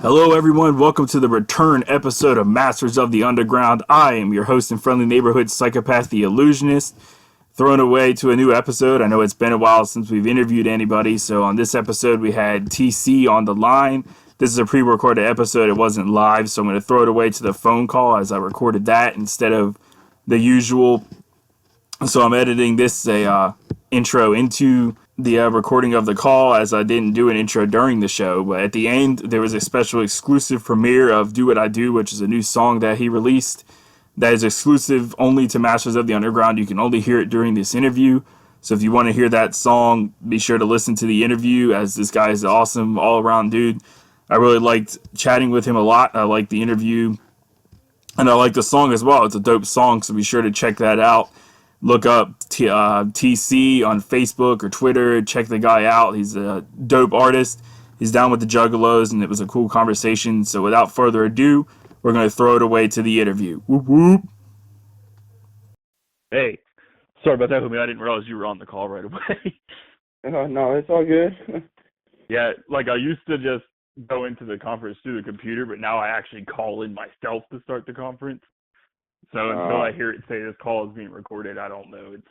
Hello, everyone. Welcome to the return episode of Masters of the Underground. I am your host and friendly neighborhood psychopath, the Illusionist. Thrown away to a new episode. I know it's been a while since we've interviewed anybody, so on this episode we had TC on the line. This is a pre-recorded episode. It wasn't live, so I'm going to throw it away to the phone call as I recorded that instead of the usual. So I'm editing this intro into the recording of the call, as I didn't do an intro during the show. But at the end, there was a special exclusive premiere of Do What I Do, which is a new song that he released that is exclusive only to Masters of the Underground. You can only hear it during this interview. So if you want to hear that song, be sure to listen to the interview, as this guy is an awesome all-around dude. I really liked chatting with him a lot. I liked the interview, and I like the song as well. It's a dope song, so be sure to check that out. Look up TC on Facebook or Twitter. Check the guy out. He's a dope artist. He's down with the Juggalos, and it was a cool conversation. So without further ado, we're going to throw it away to the interview. Whoop, whoop. Hey, sorry about that, homie. I didn't realize you were on the call right away. No, it's all good. Yeah, like I used to just go into the conference through the computer, but now I actually call in myself to start the conference. So until I hear it say this call is being recorded, I don't know. It's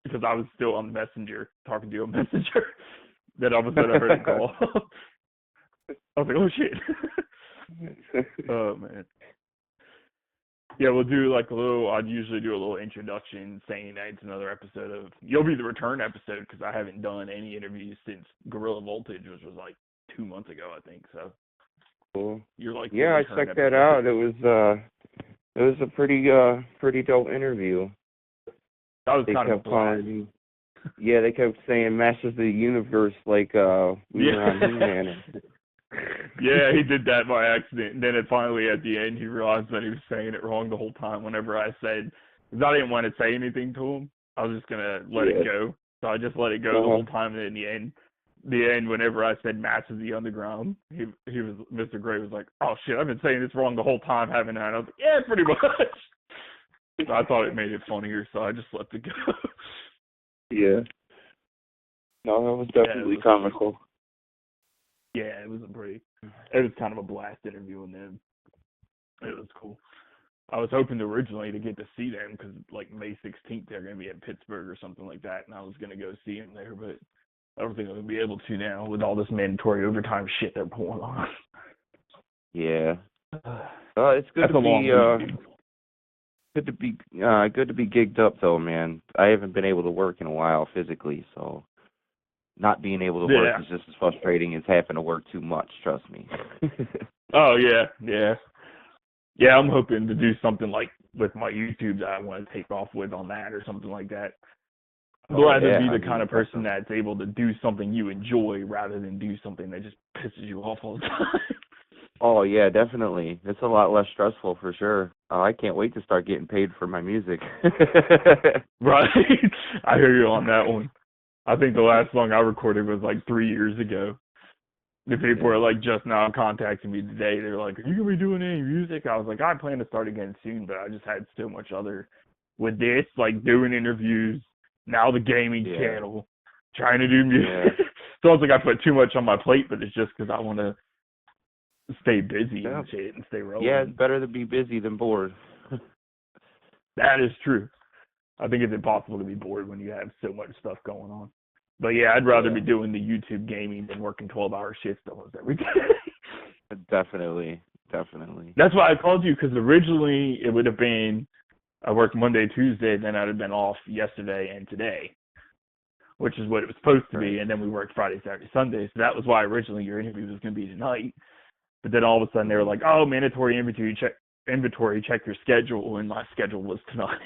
because I was still on Messenger, talking to you on Messenger. Then all of a sudden I heard a call. I was like, oh shit. Oh man. Yeah, we'll do like I'd usually do a little introduction saying that it's another episode of, you'll be the return episode because I haven't done any interviews since Gorilla Voltage, which was like 2 months ago, I think. So Cool. you're like, Yeah, I checked that out. It was a pretty dope interview. That was They kind of kept calling, yeah, they kept saying Masters of the Universe like we were on He-Man. Yeah, he did that by accident. And then finally at the end, he realized that he was saying it wrong the whole time whenever I said, because I didn't want to say anything to him. I was just going to let it go. So I just let it go the whole time. And in the end, whenever I said Masters of the Underground, he was, Mr. Gray was like, oh shit, I've been saying this wrong the whole time, haven't I? And I was like, yeah, pretty much. So I thought it made it funnier, so I just let it go. Yeah. No, that was definitely comical. Yeah, it was kind of a blast interviewing them. It was cool. I was hoping originally to get to see them because like May 16th they're going to be at Pittsburgh or something like that, and I was going to go see them there, but I don't think I'm going to be able to now with all this mandatory overtime shit they're pulling on. Yeah. It's good to be good to be gigged up though, man. I haven't been able to work in a while physically, so not being able to work is just as frustrating as having to work too much, trust me. Oh yeah. Yeah, I'm hoping to do something like with my YouTube that I want to take off with on that or something like that. I'd rather be the kind of person that's able to do something you enjoy rather than do something that just pisses you off all the time. Oh, yeah, definitely. It's a lot less stressful for sure. I can't wait to start getting paid for my music. Right. I hear you on that one. I think the last song I recorded was like 3 years ago. The people are like just now contacting me today. They're like, are you going to be doing any music? I was like, I plan to start again soon, but I just had so much other, with this, like doing interviews, now the gaming channel, trying to do music. Yeah. So I was like, I put too much on my plate, but it's just because I want to stay busy and shit and stay relevant. Yeah, it's better to be busy than bored. That is true. I think it's impossible to be bored when you have so much stuff going on. But yeah, I'd rather be doing the YouTube gaming than working 12-hour shifts almost every day. Definitely. That's why I called you, because originally it would have been I worked Monday, Tuesday, then I'd have been off yesterday and today, which is what it was supposed to be, and then we worked Friday, Saturday, Sunday. So that was why originally your interview was going to be tonight. But then all of a sudden they were like, oh, mandatory inventory, check your schedule, and my schedule was tonight.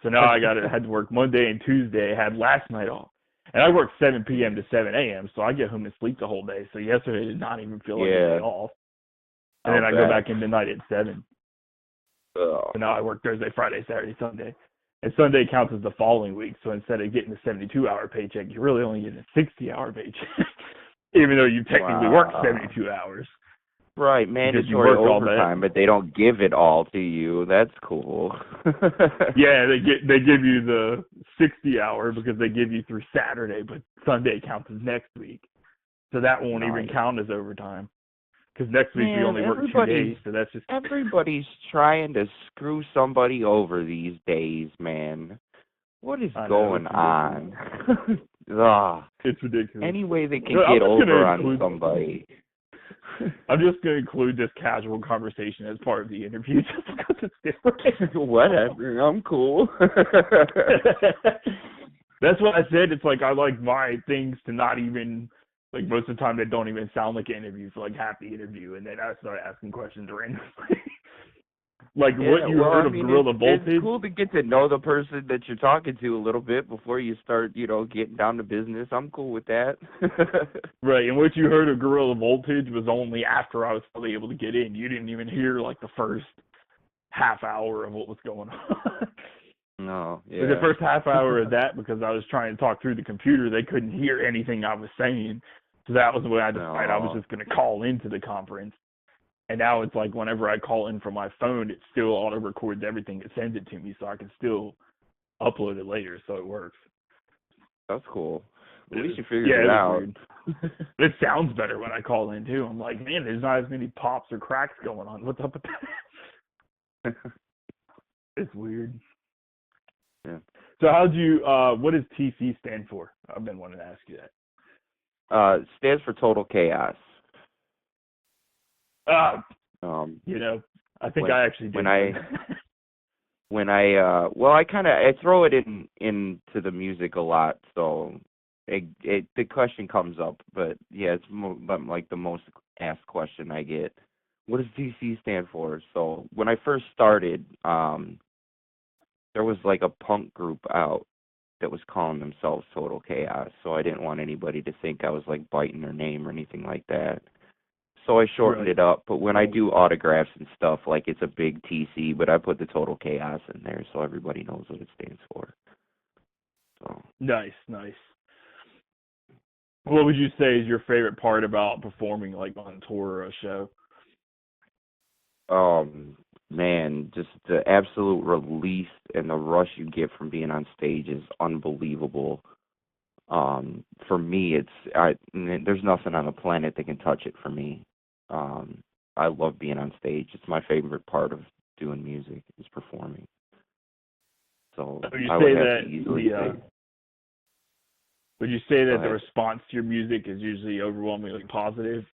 So now I had to work Monday and Tuesday. I had last night off. And I work 7 p.m. to 7 a.m., so I get home and sleep the whole day. So yesterday did not even feel like a day off. And then I go back in tonight at 7. So now I work Thursday, Friday, Saturday, Sunday. And Sunday counts as the following week. So instead of getting a 72-hour paycheck, you're really only getting a 60-hour paycheck, even though you technically worked 72 hours. Right, mandatory overtime, but they don't give it all to you. That's cool. Yeah, they give you the 60-hour because they give you through Saturday, but Sunday counts as next week. So that won't even count as overtime. because next week we only work 2 days, so that's just... Everybody's trying to screw somebody over these days, man. What is going on? It's ridiculous. Any way they can get over on somebody. I'm just going to include this casual conversation as part of the interview just because it's different. Whatever, I'm cool. That's what I said. It's like I like my things to not even, like most of the time they don't even sound like an interview for like half the interview, and then I start asking questions randomly. Like what you heard of Gorilla Voltage. It's cool to get to know the person that you're talking to a little bit before you start, getting down to business. I'm cool with that. Right, and what you heard of Gorilla Voltage was only after I was fully able to get in. You didn't even hear like the first half hour of what was going on. No, yeah. The first half hour of that, because I was trying to talk through the computer, they couldn't hear anything I was saying. So that was when I decided I was just going to call into the conference. And now it's like whenever I call in from my phone, it still auto-records everything. It sends it to me, so I can still upload it later, so it works. That's cool. At least you figured it out. It sounds better when I call in, too. I'm like, man, there's not as many pops or cracks going on. What's up with that? It's weird. Yeah. So what does TC stand for? I've been wanting to ask you that. Stands for Total Chaos. I think I actually do. I throw it into the music a lot, so the question comes up. But yeah, it's like the most asked question I get. What does TC stand for? So when I first started, there was like a punk group out that was calling themselves Total Chaos, so I didn't want anybody to think I was like biting their name or anything like that. So I shortened it up, but when I do autographs and stuff, like it's a big TC, but I put the Total Chaos in there so everybody knows what it stands for. So Nice. What would you say is your favorite part about performing like on tour or a show? Man, just the absolute release and the rush you get from being on stage is unbelievable. For me, there's nothing on the planet that can touch it for me. I love being on stage. It's my favorite part of doing music is performing. So would you say that the response to your music is usually overwhelmingly positive?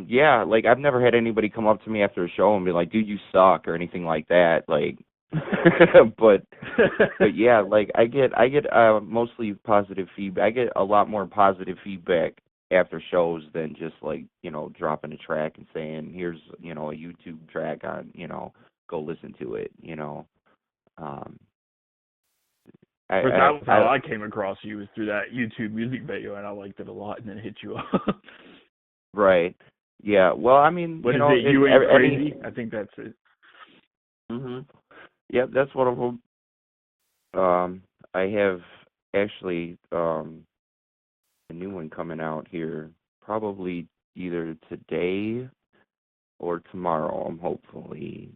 Yeah, like I've never had anybody come up to me after a show and be like, "Dude, you suck" or anything like that. Like, but yeah, like I get mostly positive feedback. I get a lot more positive feedback after shows than just like dropping a track and saying, "Here's a YouTube track on go listen to it." That was how I came across you, was through that YouTube music video, and I liked it a lot, and then hit you up. Right. Yeah. Well, I mean, what is it? You Ain't Crazy? I think that's it. Mhm. Yep, that's one of them. I have actually a new one coming out here, probably either today or tomorrow. I'm hopefully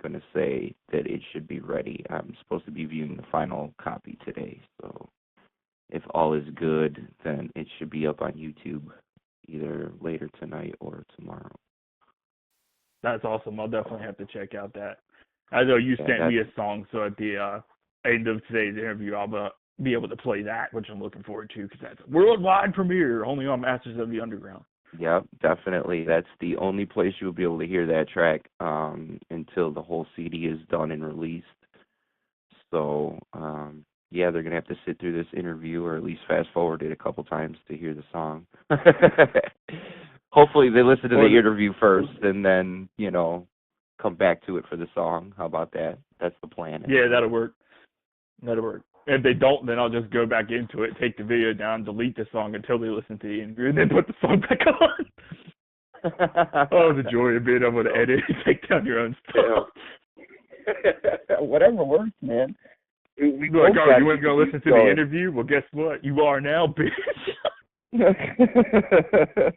going to say that it should be ready. I'm supposed to be viewing the final copy today, so if all is good, then it should be up on YouTube either later tonight or tomorrow. That's awesome. I'll definitely have to check out that. I know you sent me a song, so at the end of today's interview, I'll be able to play that, which I'm looking forward to, because that's a worldwide premiere, only on Masters of the Underground. Yep, definitely. That's the only place you'll be able to hear that track until the whole CD is done and released. So, yeah, they're going to have to sit through this interview, or at least fast forward it a couple times to hear the song. Hopefully they listen to the interview first and then, come back to it for the song. How about that? That's the plan. Yeah, that'll work. If they don't, then I'll just go back into it, take the video down, delete the song until they listen to the interview, and then put the song back on. Oh, the joy of being able to edit and take down your own stuff. Yeah. Whatever works, man. You weren't going to listen to the interview? Well, guess what? You are now, bitch.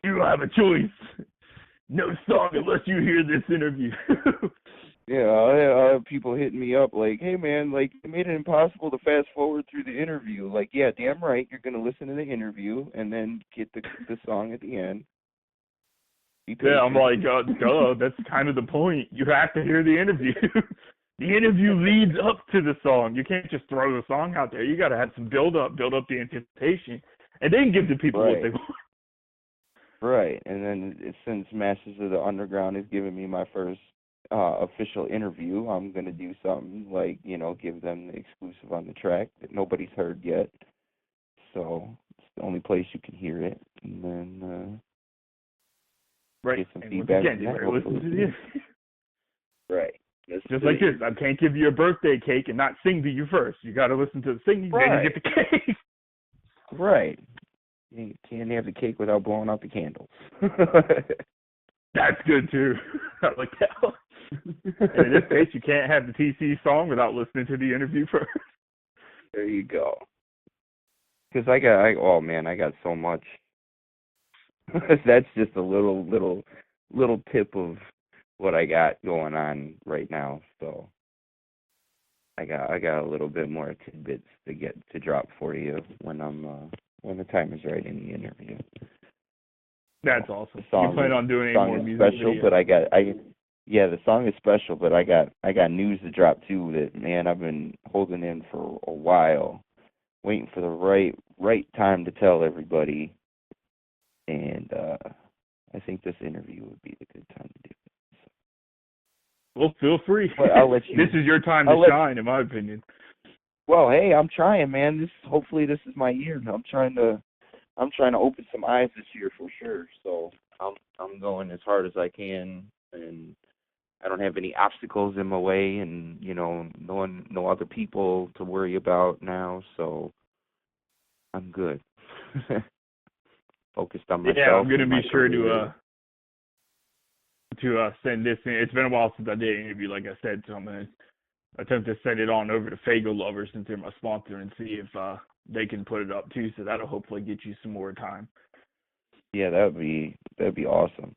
You have a choice. No song unless you hear this interview. Yeah, I have people hitting me up like, "Hey, man, like, it made it impossible to fast forward through the interview." Like, yeah, damn right, you're going to listen to the interview and then get the song at the end. Be Yeah, I'm patient. like, duh, that's kind of the point. You have to hear the interview. The interview leads up to the song. You can't just throw the song out there. You got to have some build up the anticipation, and then give the people what they Right. want. Right. And then since Masters of the Underground has given me my first official interview, I'm gonna do something like, give them the exclusive on the track that nobody's heard yet. So it's the only place you can hear it, and then Right. get some And once feedback again, from you that. better listen to the interview. Right. That's Just the like this. I can't give you a birthday cake and not sing to you first. You got to listen to the singing, then you Right. get the cake. Right. You can't have the cake without blowing out the candles. That's good too. I like that. And in this case, you can't have the TC song without listening to the interview first. There you go. Because I got so much. That's just a little tip of what I got going on right now. So I got a little bit more tidbits to drop for you when the time is right in the interview. That's awesome. The You plan on doing any more music special, videos? but yeah, the song is special, but I got news to drop too that, man, I've been holding in for a while, waiting for the right time to tell everybody, and I think this interview would be the good time to do it. So. Well, feel free. But I'll let you. This is your time to shine, in my opinion. Well, hey, I'm trying, man. Hopefully this is my year. I'm trying to open some eyes this year for sure. So I'm going as hard as I can, and I don't have any obstacles in my way, and no other people to worry about now. So I'm good. Focused on myself. Yeah, I'm gonna be sure career. to send this in. It's been a while since I did an interview, like I said, so I'm gonna attempt to send it on over to Fago Lovers since they're my sponsor and see if they can put it up too. So that'll hopefully get you some more time. Yeah, that'd be awesome.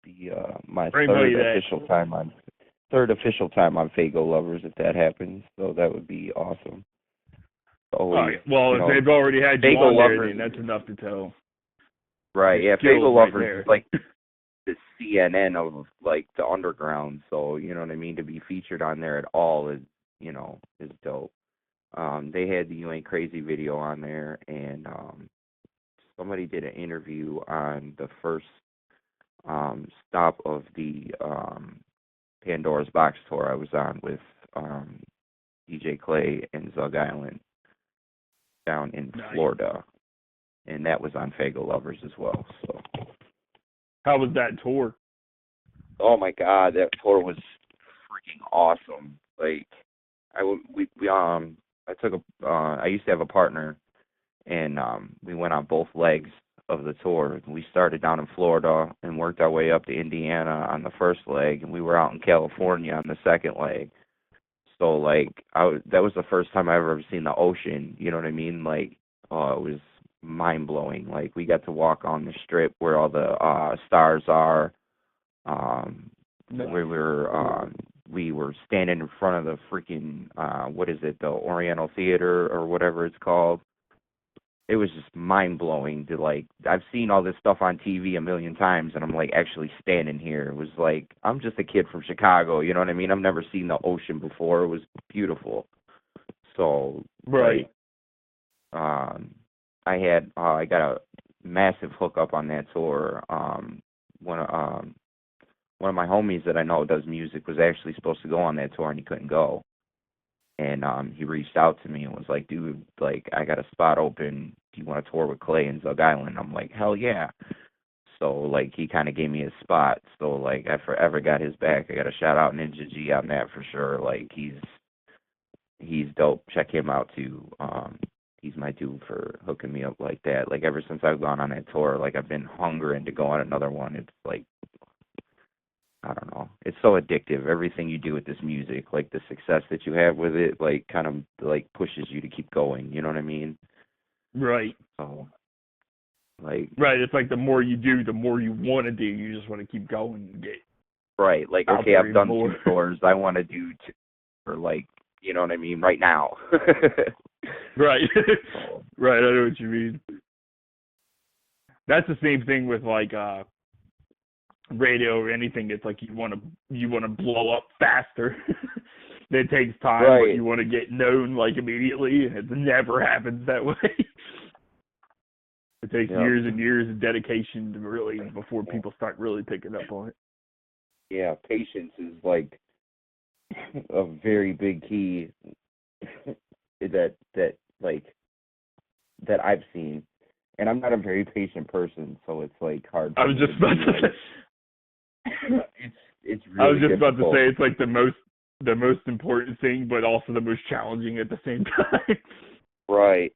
Be my third official time on Fago Lovers if that happens. So that would be awesome. Always, well, if they've already had you Fago on there, Lovers, then that's enough to tell. Right, yeah, Fago right Lovers there. is like the CNN of like the underground. So you know what I mean. To be featured on there at all is dope. They had the You Ain't Crazy video on there, and somebody did an interview on the first stop of the Pandora's Box tour I was on with DJ Clay and Zug Island down in Florida, and that was on Fago Lovers as well. So, how was that tour? Oh my God, that tour was freaking awesome. Like, I used to have a partner, and we went on both legs of the tour. We started down in Florida and worked our way up to Indiana on the first leg, and we were out in California on the second leg. So like that was the first time I ever seen the ocean. You know what I mean? Like, it was mind blowing. Like, we got to walk on the strip where all the stars are. We were standing in front of the freaking the Oriental Theater or whatever it's called. It was just mind blowing to, like, I've seen all this stuff on TV a million times, and I'm like actually standing here. It was like, I'm just a kid from Chicago, you know what I mean? I've never seen the ocean before. It was beautiful. So right. I got a massive hookup on that tour. One of my homies that I know does music was actually supposed to go on that tour, and he couldn't go. And he reached out to me and was like, dude, like, I got a spot open. Do you want to tour with Clay and Zug Island? I'm like, hell yeah. So, like, he kind of gave me his spot. So, like, I forever got his back. I got to shout out Ninja G on that for sure. Like, he's dope. Check him out, too. He's my dude for hooking me up like that. Like, ever since I've gone on that tour, like, I've been hungering to go on another one. It's like, I don't know. It's so addictive. Everything you do with this music, like the success that you have with it, like kind of like pushes you to keep going. You know what I mean? Right. So, like. Right. It's like the more you do, the more you want to do. You just want to keep going and get. Right. Like, okay, I've done 2 tours. I want to do 2, or like, you know what I mean? Right now. Right. Right. I know what you mean. That's the same thing with like radio or anything, it's like you want to blow up faster. It takes time, Right. but you want to get known like immediately, and it never happens that way. It takes years and years of dedication to really before people start really picking up on it. Yeah, patience is like a very big key that I've seen. And I'm not a very patient person, so it's like hard. I was just about to say. It's really I was just difficult. about to say it's like the most important thing, but also the most challenging at the same time. Right,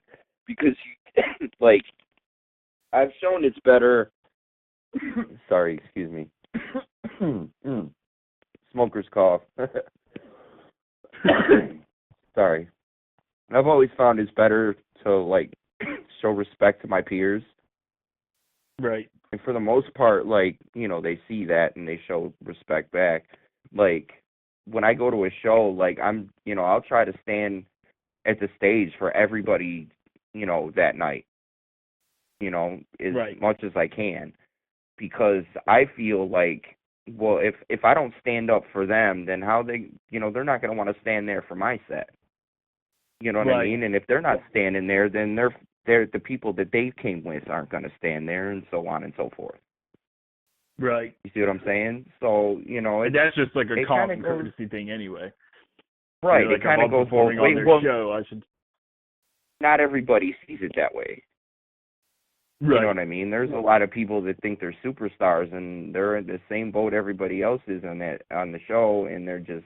because you like I've shown it's better. Sorry, excuse me. Smoker's cough. Sorry. I've always found it's better to like show respect to my peers. Right. And for the most part, like, they see that and they show respect back. Like, when I go to a show, like, I'll try to stand at the stage for everybody, that night, as much as I can. Because I feel like, well, if I don't stand up for them, then how they're not going to want to stand there for my set. You know what I mean? And if they're not standing there, then they're the people that they came with aren't going to stand there, and so on and so forth. Right. You see what I'm saying? So, that's just like a common courtesy thing anyway. Right. Like it kind of goes both ways. Show, not everybody sees it that way. Right. You know what I mean? There's a lot of people that think they're superstars, and they're in the same boat everybody else is on the show, and they're just,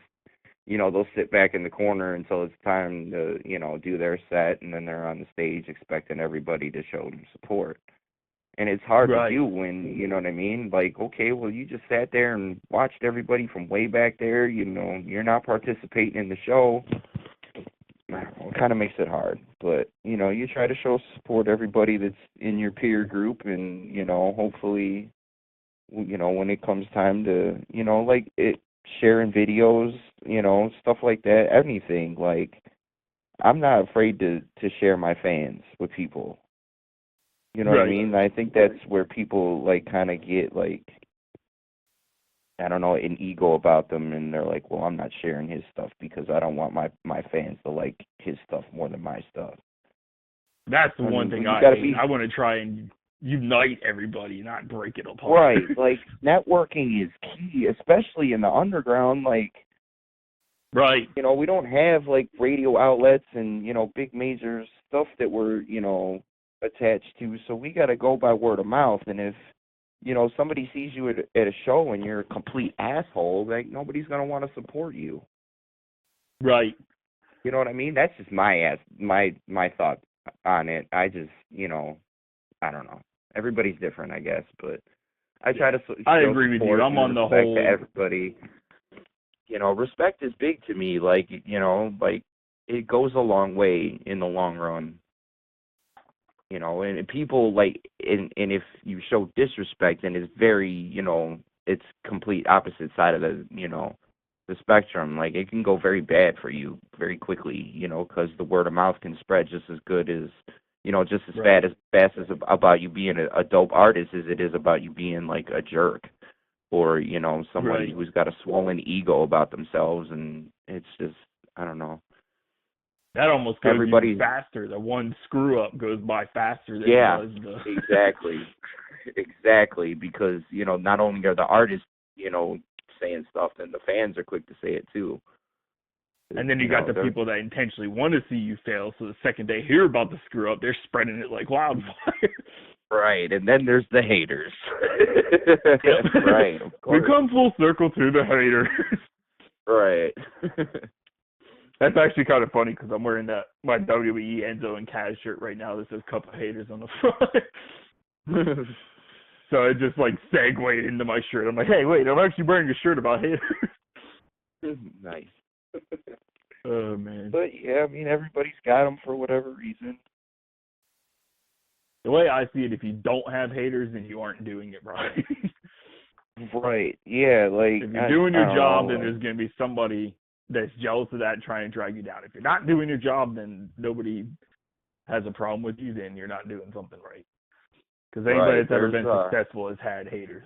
they'll sit back in the corner until it's time to, do their set, and then they're on the stage expecting everybody to show them support. And it's hard to do when, you know what I mean? Like, okay, well, you just sat there and watched everybody from way back there, you're not participating in the show. It kind of makes it hard. But, you try to show support everybody that's in your peer group, and, hopefully, when it comes time to, sharing videos, stuff like that, anything. Like, I'm not afraid to share my fans with people. You know what I mean? I think that's where people, like, kind of get, like, I don't know, an ego about them, and they're like, well, I'm not sharing his stuff because I don't want my fans to like his stuff more than my stuff. That's the one thing I hate. I want to try and unite everybody, not break it apart. Right. Like, networking is key, especially in the underground. Like, right. We don't have, like, radio outlets and, big major stuff that we're, attached to, so we got to go by word of mouth. And if, somebody sees you at a show and you're a complete asshole, like, nobody's going to want to support you. Right. You know what I mean? That's just my thought on it. I just, I don't know. Everybody's different, I guess, but I try to I agree with you. I'm on the whole. To everybody. Respect is big to me. Like, like, it goes a long way in the long run. And people, like, and if you show disrespect, then it's very, it's complete opposite side of the, the spectrum. Like, it can go very bad for you very quickly, because the word of mouth can spread just as good as, just as fast as about you being a dope artist as it is about you being, like, a jerk or, somebody who's got a swollen ego about themselves. And it's just, I don't know. That almost goes even faster. The one screw-up goes by faster than it does the... Exactly. Exactly, because, not only are the artists, saying stuff, then the fans are quick to say it, too. And then you got the people that intentionally want to see you fail, so the second they hear about the screw-up, they're spreading it like wildfire. Right, and then there's the haters. Right, of course. We come full circle to the haters. Right. That's actually kind of funny because I'm wearing my WWE Enzo and Kaz shirt right now that says "Cup of Haters" on the front. So it just like segued into my shirt. I'm like, hey, wait, I'm actually wearing a shirt about haters. Nice. Oh man. But yeah, I mean, everybody's got them for whatever reason. The way I see it, if you don't have haters, then you aren't doing it right. Right. Yeah. Like, if you're doing your job, then there's going to be somebody that's jealous of that and trying to drag you down. If you're not doing your job, then nobody has a problem with you, then you're not doing something right. Because anybody that's ever been successful has had haters.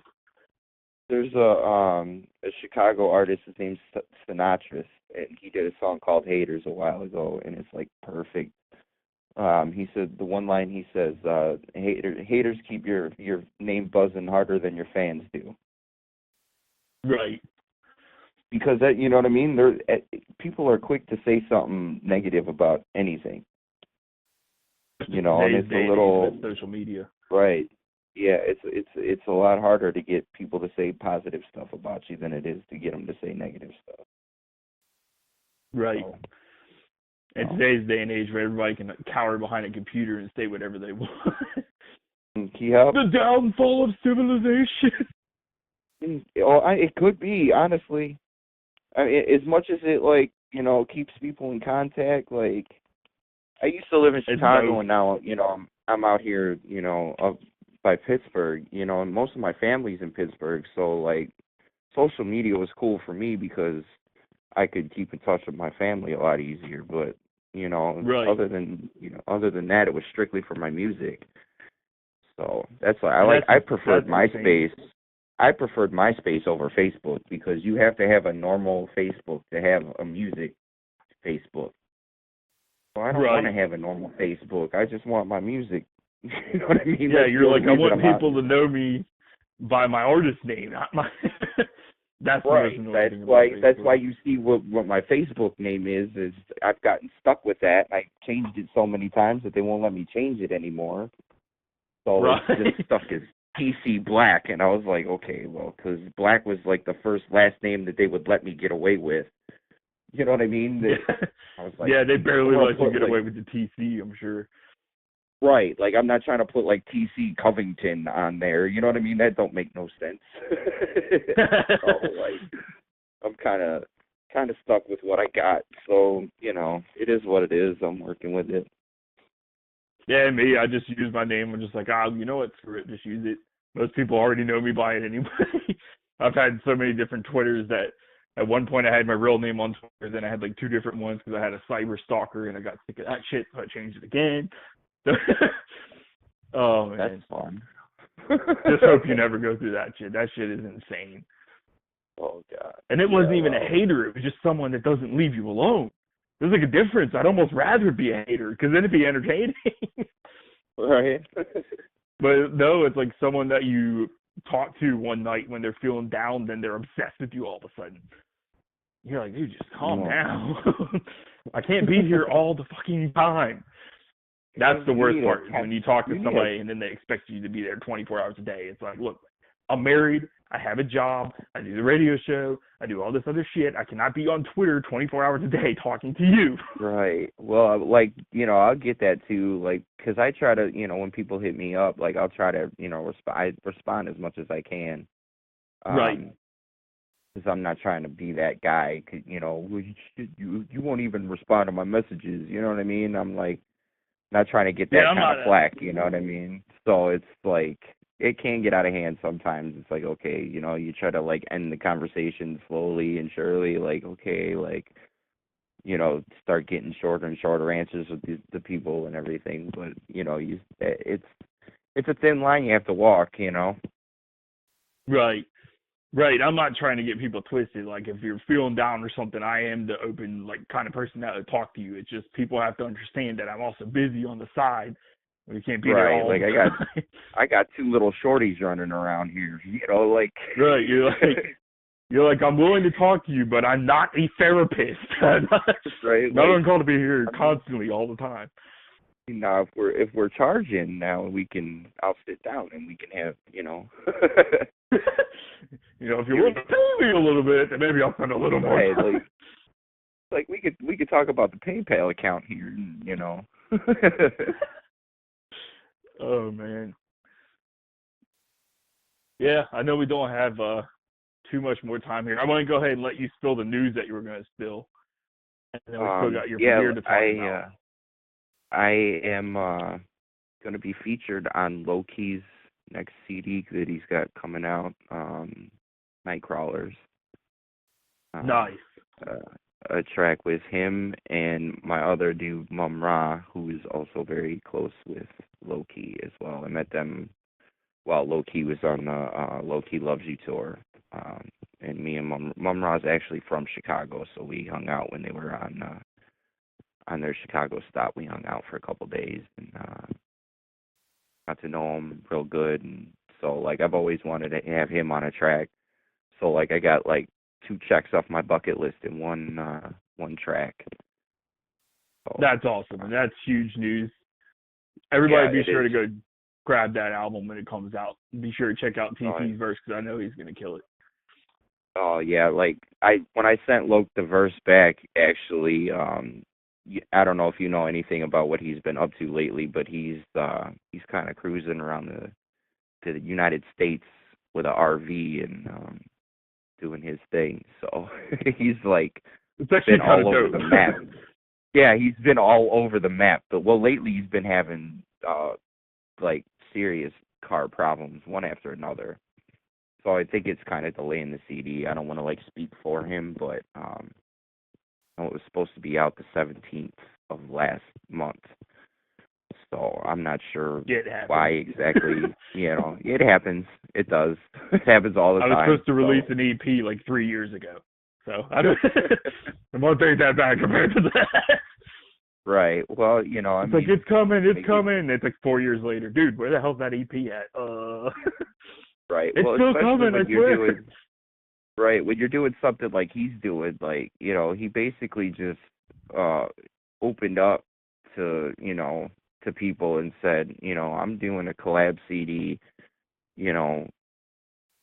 there's a Chicago artist. His name's Sinatris, and he did a song called "Haters" a while ago, and it's like perfect. He said the one line he says, "Haters keep your name buzzing harder than your fans do." Right. Because that, you know what I mean. People are quick to say something negative about anything. You know, and it's a little social media. Right. Yeah, it's a lot harder to get people to say positive stuff about you than it is to get them to say negative stuff. Right. So, in today's day and age where everybody can cower behind a computer and say whatever they want. Yep. The downfall of civilization. It could be, honestly. I mean, as much as it, like, you know, keeps people in contact, like, I used to live in Chicago, and now, you know, I'm out here, you know, up by Pittsburgh, you know, and most of my family's in Pittsburgh, so, like, social media was cool for me because I could keep in touch with my family a lot easier, but, you know, right. other than that, it was strictly for my music. So that's why I preferred MySpace. I preferred MySpace over Facebook because you have to have a normal Facebook to have a music Facebook. So I don't want to have a normal Facebook. I just want my music. You know what I mean? Yeah, you're like, I want people to know me by my artist name, not my. That's right. That's why you see what my Facebook name is I've gotten stuck with that. I changed it so many times that they won't let me change it anymore. So it's just stuck as TC Black, and I was like, okay, well, because Black was like the first last name that they would let me get away with. You know what I mean? I was like, they barely let you get away with the TC, I'm sure. Right, like I'm not trying to put like TC Covington on there. You know what I mean? That don't make no sense. So like, I'm kind of stuck with what I got. So you know, it is what it is. I'm working with it. Yeah, me, I just use my name. I'm just like, you know what? Screw it, just use it. Most people already know me by it anyway. I've had so many different Twitters that at one point I had my real name on Twitter, then I had like 2 different ones because I had a cyber stalker and I got sick of that shit, so I changed it again. Oh man, that's fun. Just hope you never go through that shit. That shit is insane. Oh god. And it wasn't even a hater. It was just someone that doesn't leave you alone. There's like a difference. I'd almost rather be a hater because then it'd be entertaining. Right. But no, it's like someone that you talk to one night when they're feeling down, then they're obsessed with you all of a sudden. You're like, dude, just calm down. I can't be here all the fucking time. That's the worst part, is when you talk to somebody and then they expect you to be there 24 hours a day. It's like, look, I'm married, I have a job, I do the radio show, I do all this other shit. I cannot be on Twitter 24 hours a day talking to you. Right. Well, like, you know, I'll get that too, like, because I try to, you know, when people hit me up, like, I'll try to, you know, respond as much as I can. Right. Because I'm not trying to be that guy, you know, you won't even respond to my messages, you know what I mean? I'm like, not trying to get that kind of flack, you know what I mean? So it's like, it can get out of hand sometimes. It's like, okay, you know, you try to like end the conversation slowly and surely, like, okay, like, you know, start getting shorter and shorter answers with the people and everything. But, you know, it's a thin line you have to walk, you know? Right. Right. I'm not trying to get people twisted. Like, if you're feeling down or something, I am the open, like, kind of person that would talk to you. It's just people have to understand that I'm also busy on the side. We can't be there all the time. I got 2 little shorties running around here, you know, like. Right. You're like, I'm willing to talk to you, but I'm not a therapist. Right. Not on call to be here constantly all the time. Now, if we're charging, now I'll sit down and we can have, you know. You know, if you're willing to pay me a little bit, then maybe I'll spend a little more time. Like we could talk about the PayPal account here, you know. Oh man. Yeah, I know we don't have too much more time here. I want to go ahead and let you spill the news that you were going to spill, and then we still got your premiere to talk about. I am going to be featured on Loki's next CD that he's got coming out, Nightcrawlers. Nice. A track with him and my other dude, Mum Ra, who is also very close with Loki as well. I met them while Loki was on the Loki Loves You tour. And me and Mum Ra's actually from Chicago, so we hung out when they were on their Chicago stop. We hung out for a couple days and got to know him real good. And so like I've always wanted to have him on a track. So like I got like 2 checks off my bucket list in one track. So, That's awesome, and that's huge news. Everybody be sure to go grab that album when it comes out. Be sure to check out TC's verse because I know he's going to kill it. Oh yeah, like when I sent Loke the verse back, actually, I don't know if you know anything about what he's been up to lately, but he's kind of cruising around the United States with a RV and doing his thing. So he's like been all over the map. Yeah, he's been all over the map. But lately he's been having like serious car problems, one after another. So I think it's kind of delaying the CD. I don't want to like speak for him, but it was supposed to be out the 17th of last month. So I'm not sure why exactly. It happens. It does. It happens all the time. I was supposed to release an EP like 3 years ago. So I don't won't take that back compared to that. Right. Well, it's like it's coming. It's like 4 years later, dude. Where the hell's that EP at? Right. It's still coming. I swear. Right. When you're doing something like he's doing, like he basically just opened up to to people and said, I'm doing a collab CD. The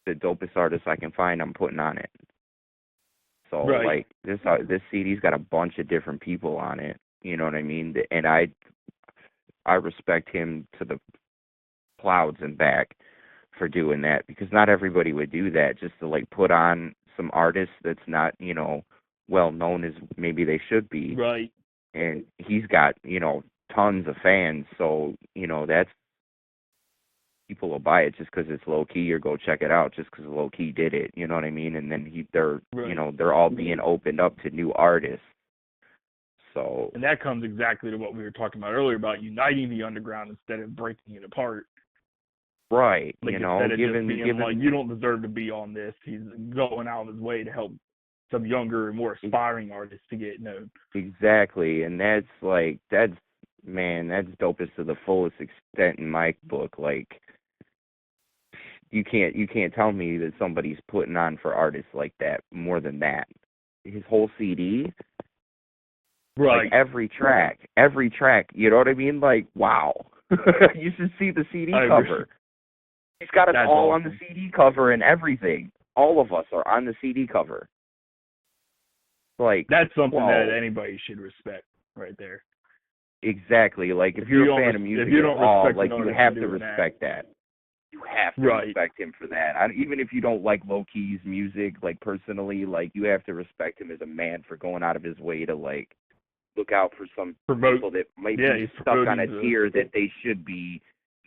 dopest artist I can find, I'm putting on it. So like this CD's got a bunch of different people on it. You know what I mean? And I respect him to the clouds and back for doing that, because not everybody would do that just to like put on some artist that's not, well known as maybe they should be. Right. And he's got, tons of fans, so, that's people will buy it just because it's low key, or go check it out just because low key did it. You know what I mean? And then they're all being opened up to new artists. So, and that comes exactly to what we were talking about earlier about uniting the underground instead of breaking it apart. Right. Like instead of just being like, you don't deserve to be on this. He's going out of his way to help some younger and more aspiring artists to get known. Exactly. And that's dopest to the fullest extent in my book. Like, you can't tell me that somebody's putting on for artists like that more than that. His whole CD, right? Like every track, you know what I mean? Like, wow. You should see the CD cover. He's got us all awesome. On the CD cover and everything. All of us are on the CD cover. Like, that's something that anybody should respect right there. Exactly. Like, if you're a fan of music at all, like, you have to respect that. You have to respect him for that. Even if you don't like Low Key's music, like, personally, like, you have to respect him as a man for going out of his way to, like, look out for some people that might be stuck on a tier that they should be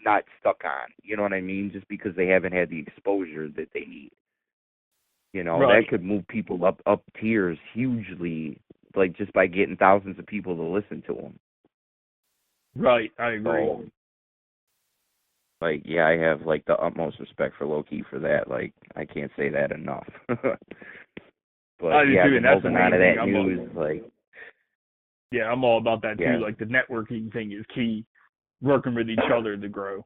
not stuck on. You know what I mean? Just because they haven't had the exposure that they need. That could move people up tiers hugely, like, just by getting thousands of people to listen to them. Right, I agree. So, like, yeah, I have, like, the utmost respect for Low-Key for that. Like, I can't say that enough. But, I yeah, do, and that's holding on to that news, like... Yeah, I'm all about that, too. Like, the networking thing is key. Working with each other to grow.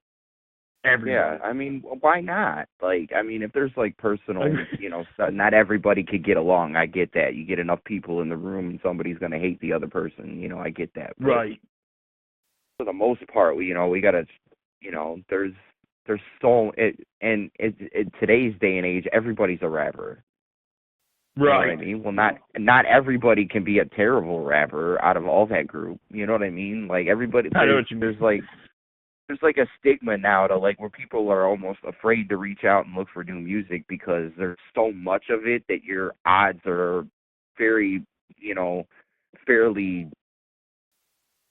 Everybody. Yeah, I mean, why not? Like, I mean, if there's, like, personal, stuff, not everybody could get along. I get that. You get enough people in the room and somebody's going to hate the other person. I get that. But right. For the most part, we got to, there's so, in today's day and age, everybody's a rapper. Right. You know what I mean? Well, not everybody can be a terrible rapper out of all that group. You know what I mean? Like, everybody, there's like a stigma now to, like, where people are almost afraid to reach out and look for new music because there's so much of it that your odds are very, fairly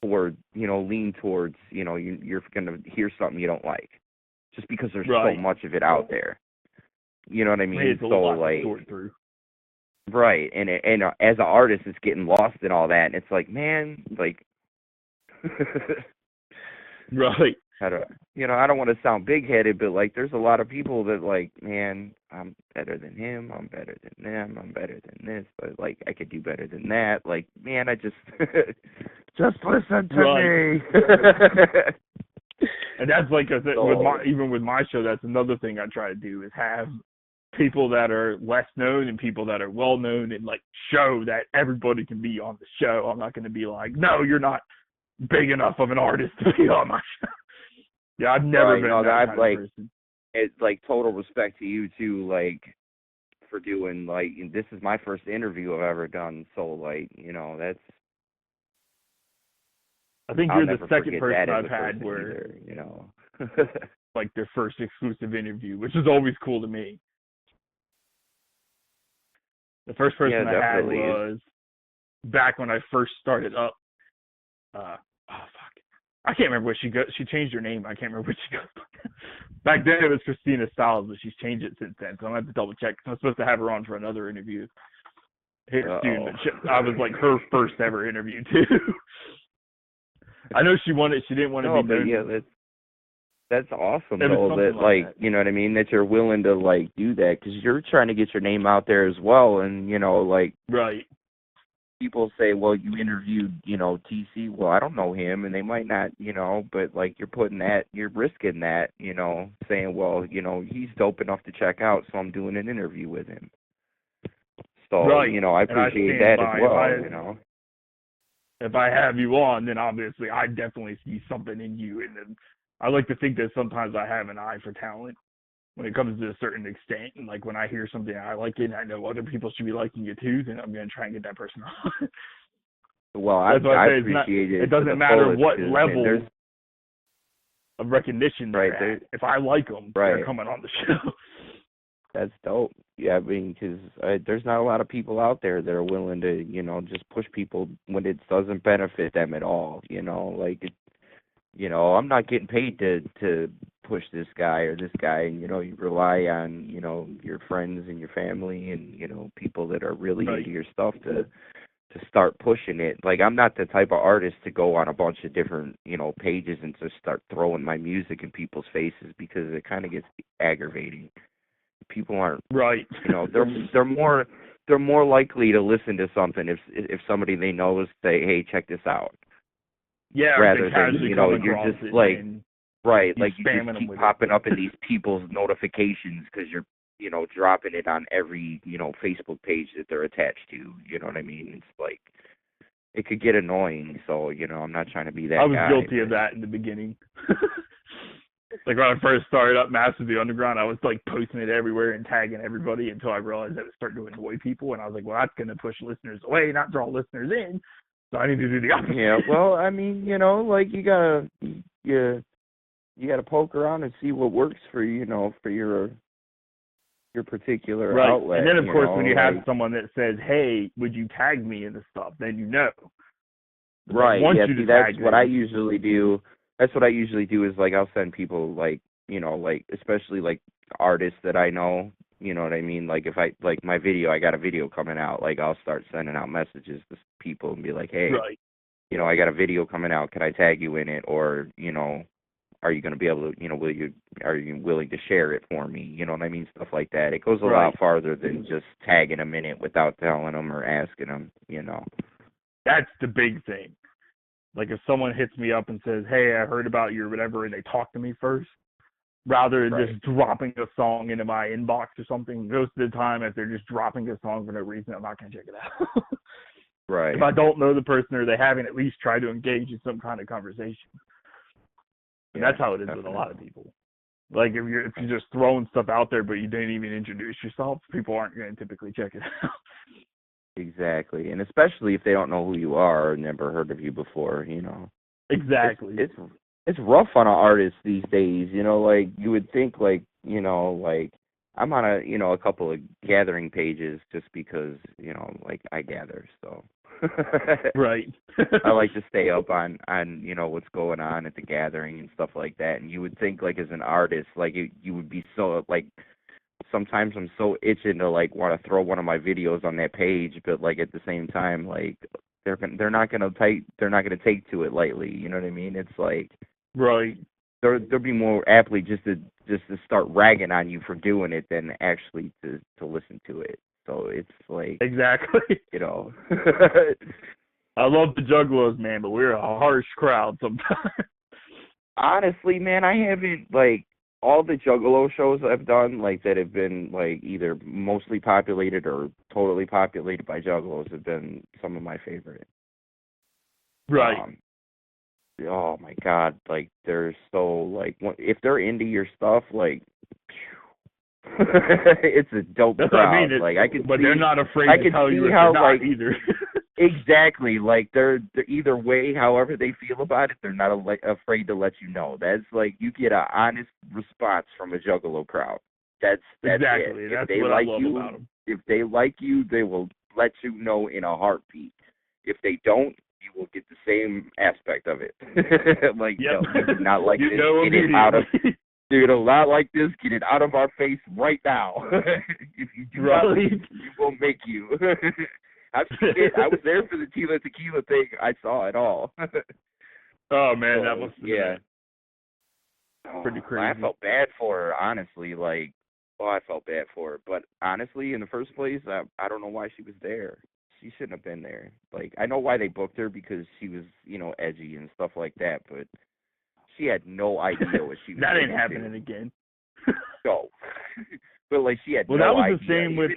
or lean towards, you're going to hear something you don't like just because there's so much of it out there. You know what I mean? It's a lot to sort through. Right. And as an artist, it's getting lost in all that. And it's like, man, like. Right. I don't want to sound big-headed, but, like, there's a lot of people that, like, man, I'm better than him, I'm better than them, I'm better than this, but, like, I could do better than that. Like, man, I just, just listen to me. And that's like I said, even with my show, that's another thing I try to do is have people that are less known and people that are well known, and like show that everybody can be on the show. I'm not going to be like, no, you're not big enough of an artist to be on my show. Yeah, I've never been that kind of person. It's like total respect to you too, like for doing like this is my first interview I've ever done, so like that's. I think you're the second person I've had where like their first exclusive interview, which is always cool to me. The first person I had was back when I first started up. I can't remember what she changed her name. I can't remember what she goes. Back then it was Christina Styles, but she's changed it since then. So I'm gonna have to double check. I'm supposed to have her on for another interview here soon, but I was like her first ever interview too. I know she wanted. She didn't want to be known. Yeah, that's awesome though. That like you know what I mean. That you're willing to like do that because you're trying to get your name out there as well, and like right. People say, well, you interviewed, TC. Well, I don't know him, and they might not, but like you're risking that, saying, well, he's dope enough to check out, so I'm doing an interview with him. So, right. I appreciate that as well, If I have you on, then obviously I definitely see something in you, and then I like to think that sometimes I have an eye for talent when it comes to a certain extent, and like when I hear something I like it and I know other people should be liking it too, then I'm going to try and get that person on. Well, I appreciate it. It doesn't matter what level of recognition they're at. If I like them, they're coming on the show. That's dope. Yeah, I mean, because there's not a lot of people out there that are willing to, just push people when it doesn't benefit them at all. I'm not getting paid to push this guy or this guy. You rely on, your friends and your family and, people that are really into your stuff to start pushing it. Like, I'm not the type of artist to go on a bunch of different, pages and just start throwing my music in people's faces because it kind of gets aggravating. People aren't they're more likely to listen to something if somebody they know is say, hey, check this out. Yeah, rather than you're just like like you just keep popping up in these people's notifications because you're dropping it on every Facebook page that they're attached to. You know what I mean? It's like it could get annoying. So I'm not trying to be that guy. I was guilty of that in the beginning. Like when I first started up Masters of the Underground, I was like posting it everywhere and tagging everybody until I realized that it started to annoy people, and I was like, well, that's going to push listeners away, not draw listeners in. So I need to do the opposite. Yeah, well, I mean, like you gotta poke around and see what works for for your particular outlet. And then of course when you have someone that says, hey, would you tag me in the stuff, then Right. Yeah, see, that's what I usually do. That's what I usually do is like I'll send people like especially like artists that I know, you know what I mean? Like if I like my video, I got a video coming out, like Will start sending out messages to people and be like, hey, I got a video coming out, can I tag you in it? Or, are you going to be able to, are you willing to share it for me? You know what I mean? Stuff like that. It goes a lot farther than just tagging them in it without telling them or asking them, That's the big thing. Like if someone hits me up and says, hey, I heard about you or whatever, and they talk to me first, rather than just dropping a song into my inbox or something. Most of the time, if they're just dropping a song for no reason, I'm not going to check it out. Right. If I don't know the person or they haven't at least tried to engage in some kind of conversation. And that's how it is with a lot of people. Like if you're just throwing stuff out there but you didn't even introduce yourself, people aren't going to typically check it out. Exactly. And especially if they don't know who you are or never heard of you before, Exactly. It's rough on an artist these days, like you would think like, like I'm on a couple of gathering pages just because, like I gather, so right. I like to stay up on what's going on at the gathering and stuff like that. And you would think like as an artist, like you would be so like sometimes I'm so itching to like want to throw one of my videos on that page, but like at the same time, like they're not gonna take to it lightly. You know what I mean? It's like right. they'll be more aptly just to start ragging on you for doing it than actually to listen to it. So it's like, Exactly. you know. I love the Juggalos, man, but we're a harsh crowd sometimes. Honestly, man, I haven't, like, all the Juggalo shows I've done, like, that have been, like, either mostly populated or totally populated by Juggalos have been some of my favorite. Right. Oh my God, like, they're so, like, if they're into your stuff, like, it's a dope That's crowd. what I mean. Like, I can but see, they're not afraid I to can tell see you if how, they're not like, either. exactly, like, they're either way, however they feel about it, they're not afraid to let you know. That's like, you get an honest response from a Juggalo crowd. That's Exactly. it. That's what I love about them. If they like you, they will let you know in a heartbeat. If they don't, you will get the same aspect of it. Like, Yep. no, you do not like this. know Get it out of. immediately. You do not like this. Get it out of our face right now. If you do not, Right. we will make you. I've seen it. I was there for the Tila Tequila thing. I saw it all. Oh man, So, that must have yeah. been pretty crazy. I felt bad for her, honestly. Like, I felt bad for her. But honestly, in the first place, I don't know why she was there. She shouldn't have been there. Like, I know why they booked her, because she was, edgy and stuff like that. But she had no idea what she was That doing. ain't happening again. No. But, like, she had well, no that was idea. the same with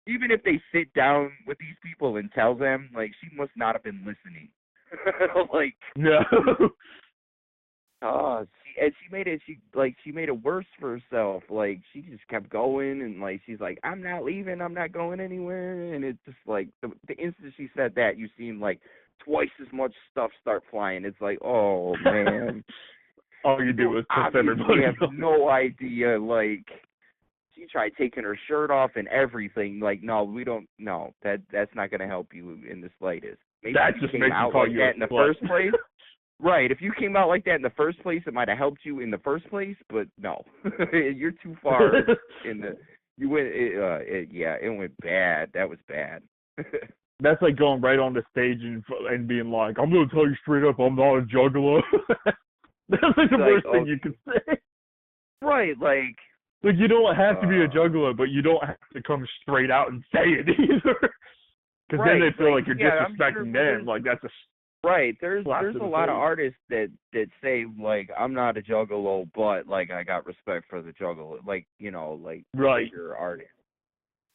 Even if they sit down with these people and tell them, like, she must not have been listening. Like, no. she made it worse for herself. Like, she just kept going, and like, she's like, I'm not leaving, I'm not going anywhere. And it's just like, the instant she said that, you seen like twice as much stuff start flying. It's like, oh man. All you do is put everybody. You have no idea. Like, she tried taking her shirt off and everything. Like, no, we don't. No, that's not going to help you in the slightest. Maybe that if just you makes came you out call like you that in the slut. first place. Right. If you came out like that in the first place, it might have helped you in the first place. But no, you're too far in the. You went. It went bad. That was bad. That's like going right on the stage and being like, I'm going to tell you straight up, I'm not a juggalo. That's like the worst thing you can say. Right, like you don't have to be a juggalo, but you don't have to come straight out and say it either. Because then they feel like you're disrespecting them. Like, that's a right. There's a lot of face. artists that say, like, I'm not a juggalo, but like, I got respect for the juggalo. Like, like, right. bigger artists,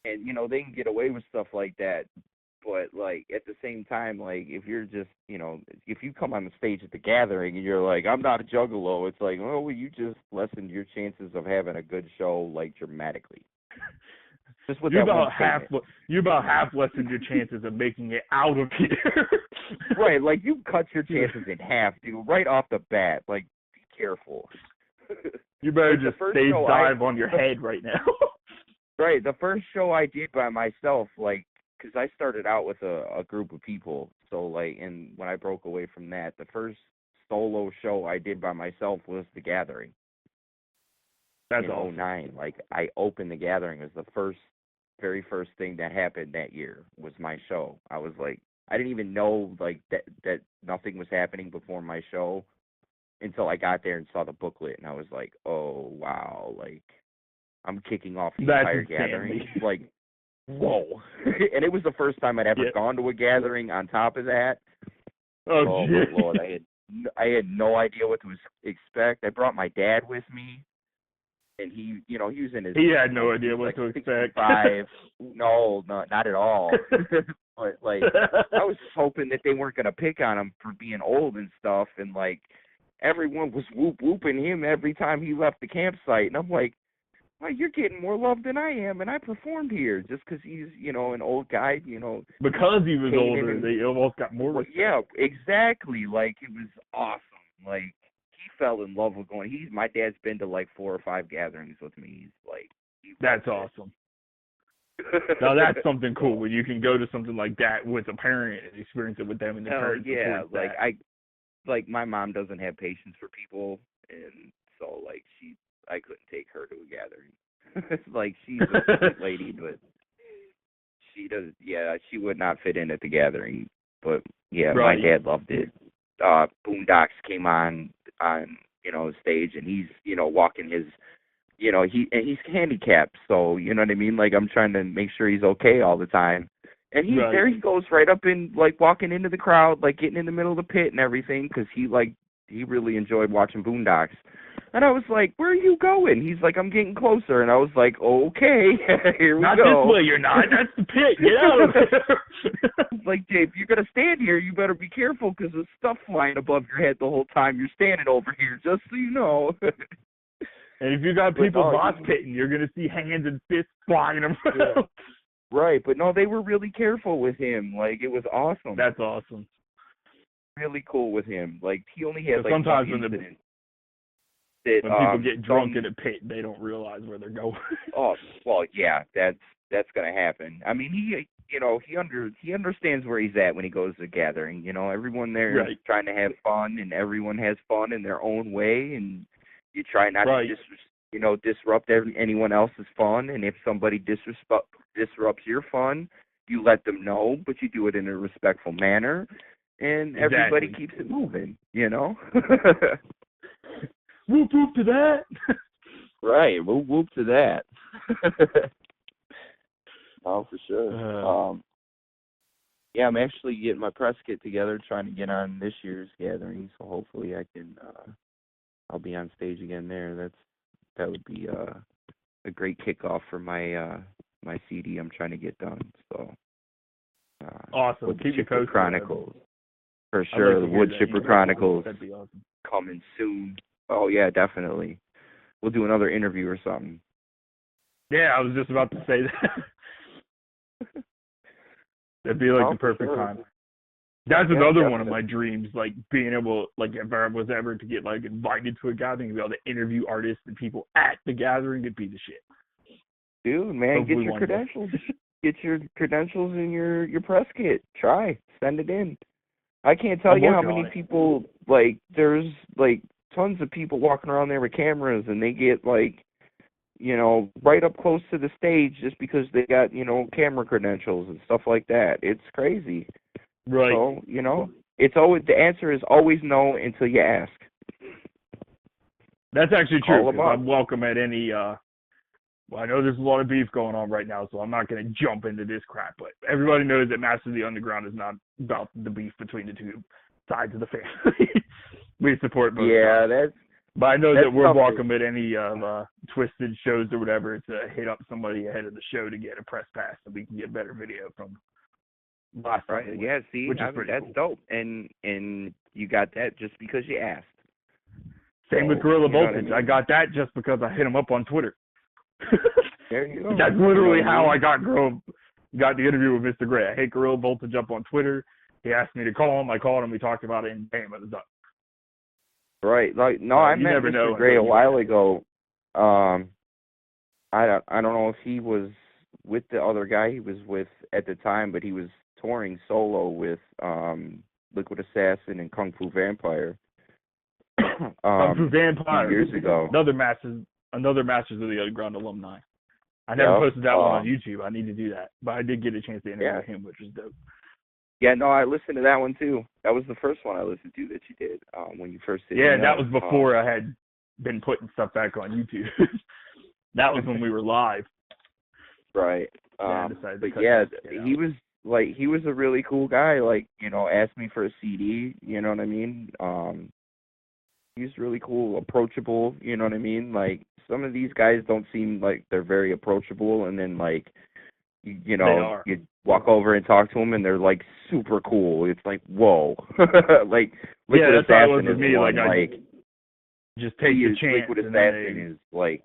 and they can get away with stuff like that. But, like, at the same time, like, if you're just, if you come on the stage at the gathering and you're like, I'm not a juggalo, it's like, oh, well, you just lessened your chances of having a good show, like, dramatically. Just with you about half lessened your chances of making it out of here. Right, like, you cut your chances in half, dude, right off the bat. Like, be careful. You better just stage dive on your head right now. Right, the first show I did by myself, like, because I started out with a group of people, so, like, and when I broke away from that, the first solo show I did by myself was The Gathering. That's in awesome. 2009. Like, I opened The Gathering. It was the very first thing that happened that year was my show. I was like, I didn't even know, like, that nothing was happening before my show until I got there and saw the booklet, and I was like, oh, wow, like, I'm kicking off the entire gathering. Like, whoa. And it was the first time I'd ever gone to a gathering on top of that. Oh my Lord. I had no idea what to expect. I brought my dad with me, and he was in his... He had no idea what to expect. No, not at all. But, like, I was just hoping that they weren't going to pick on him for being old and stuff, and, like, everyone was whooping him every time he left the campsite, and I'm like, well, you're getting more love than I am, and I performed here just because he's, an old guy, Because he was older, they almost got more respect. Yeah, exactly. Like, it was awesome. Like, he fell in love with going. My dad's been to, like, 4 or 5 gatherings with me. He's like... That's awesome. Now, that's something cool, when you can go to something like that with a parent and experience it with them, and the parents support that. Like, my mom doesn't have patience for people, and so, like, I couldn't take her to a gathering. Like, she's a sweet lady, but she would not fit in at the gathering. But, yeah, right. My dad loved it. Boondocks came on stage, and he's, walking his, he's handicapped, so, you know what I mean? Like, I'm trying to make sure he's okay all the time. And there he goes right up in, like, walking into the crowd, like, getting in the middle of the pit and everything, because he really enjoyed watching Boondocks. And I was like, where are you going? He's like, I'm getting closer. And I was like, okay, here we not go. Not this way, you're not. That's the pit. Get out of there. It's like, Dave, you're going to stand here. You better be careful because there's stuff flying above your head the whole time you're standing over here, just so you know. And if you got people boss pitting, you're going to see hands and fists flying around. Yeah. Right, but no, they were really careful with him. Like, it was awesome. That's awesome. Really cool with him. Like, he only had, sometimes one incident. When people get drunk in a pit, they don't realize where they're going. Oh, well, yeah, that's gonna happen. I mean, he understands where he's at when he goes to a gathering. Everyone there is trying to have fun, and everyone has fun in their own way, and you try not to disrupt anyone else's fun. And if somebody disrupts your fun, you let them know, but you do it in a respectful manner, and everybody keeps it moving. Whoop whoop to that. Right, whoop whoop to that. Oh, for sure. Yeah, I'm actually getting my press kit together, trying to get on this year's gathering. So hopefully I can. I'll be on stage again there. That would be a great kickoff for my my CD I'm trying to get done. So. Awesome. With the Keep Chipper Chronicles. For sure, the Wood Chipper Chronicles. That'd be awesome. Coming soon. Oh yeah, definitely. We'll do another interview or something. Yeah, I was just about to say that. That'd be like the perfect time. That's another one of my dreams, like being able, like if I was ever to get like invited to a gathering and be able to interview artists and people at the gathering, it'd be the shit. Dude, man, Hopefully get your credentials. Get your credentials in your press kit. Try. Send it in. I can't tell you how many people, like, there's like tons of people walking around there with cameras, and they get like, right up close to the stage just because they got, camera credentials and stuff like that. It's crazy. Right. So, it's always, the answer is always no until you ask. That's actually true. I'm welcome at any, well, I know there's a lot of beef going on right now, so I'm not going to jump into this crap, but everybody knows that Masters of the Underground is not about the beef between the two sides of the family. We support both sides. But I know that we're welcome at any Twisted shows or whatever to hit up somebody ahead of the show to get a press pass so we can get better video from last time. Right. Yeah, see, that's cool. Dope. And you got that just because you asked. Same with Gorilla Voltage. I got that just because I hit him up on Twitter. There you go. That's literally how I got the interview with Mr. Gray. I hit Gorilla Voltage up on Twitter. He asked me to call him. I called him. We talked about it, and bam, it was done. Right. Like, no, I met Mr. Gray a while ago. I don't know if he was with the other guy he was with at the time, but he was touring solo with Liquid Assassin and Kung Fu Vampire. Kung Fu Vampire. Years ago. Another Masters of the Underground alumni. I never posted that one on YouTube. I need to do that. But I did get a chance to interview him, which was dope. Yeah, no, I listened to that one too. That was the first one I listened to that you did when you first did. Yeah, that was before I had been putting stuff back on YouTube. That was when we were live. Right. He was a really cool guy. Like, asked me for a CD. You know what I mean? He's really cool, approachable. You know what I mean? Like, some of these guys don't seem like they're very approachable, and then like, you walk over and talk to them, and they're like super cool. It's like, whoa. Like, Liquid Assassin is me. Like, just take your chance. Liquid Assassin is like,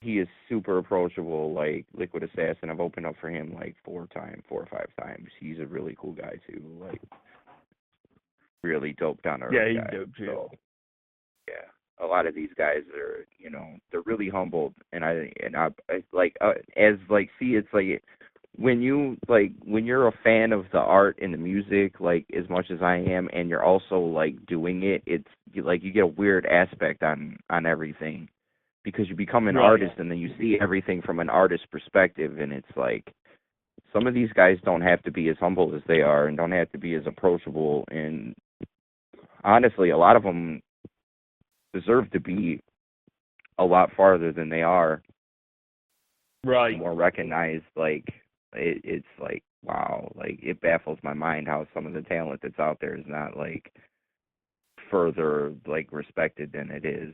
he is super approachable. Like, Liquid Assassin, I've opened up for him like 4 or 5 times. He's a really cool guy too. Like, really dope down to earth. Yeah, he's dope too. So, yeah. A lot of these guys are, they're really humbled, and I like, it's like when you're a fan of the art and the music, like as much as I am, and you're also like doing it, it's like you get a weird aspect on everything, because you become an artist and then you see everything from an artist's perspective, and it's like some of these guys don't have to be as humble as they are, and don't have to be as approachable, and honestly, a lot of them deserve to be a lot farther than they are. Right. More recognized. Like it's like, wow, like it baffles my mind how some of the talent that's out there is not like further like respected than it is,